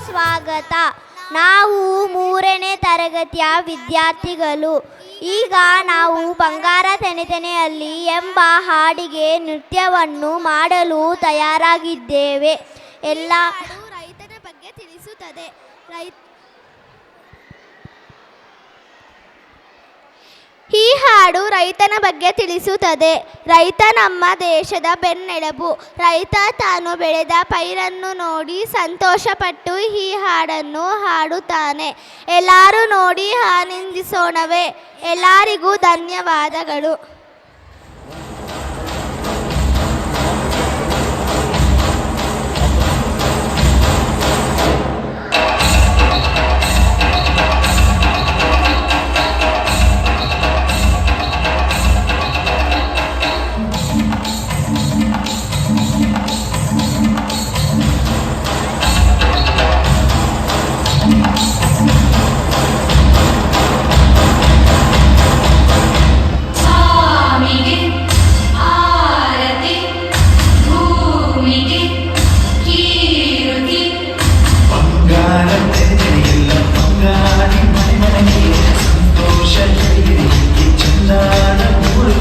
ಸ್ವಾಗತ. ನಾವು 3ನೇ ತರಗತಿಯ ವಿದ್ಯಾರ್ಥಿಗಳು. ಈಗ ನಾವು ಬಂಗಾರ ತೆನೆ ತೆನೆಯಲ್ಲಿ ಎಂಬ ಹಾಡಿಗೆ ನೃತ್ಯವನ್ನು ಮಾಡಲು ತಯಾರಾಗಿದ್ದೇವೆ. ಎಲ್ಲ ರೈತನ ಬಗ್ಗೆ ತಿಳಿಸುತ್ತದೆ. ಈ ಹಾಡು ರೈತನ ಬಗ್ಗೆ ತಿಳಿಸುತ್ತದೆ. ರೈತ ನಮ್ಮ ದೇಶದ ಬೆನ್ನೆಲುಬು. ರೈತ ತಾನು ಬೆಳೆದ ಪೈರನ್ನು ನೋಡಿ ಸಂತೋಷಪಟ್ಟು ಈ ಹಾಡನ್ನು ಹಾಡುತ್ತಾನೆ. ಎಲ್ಲರೂ ನೋಡಿ ಆನಂದಿಸೋಣವೇ. ಎಲ್ಲರಿಗೂ ಧನ್ಯವಾದಗಳು. ಸಂತೋಷ ಚಂದಾನ ಮೂರು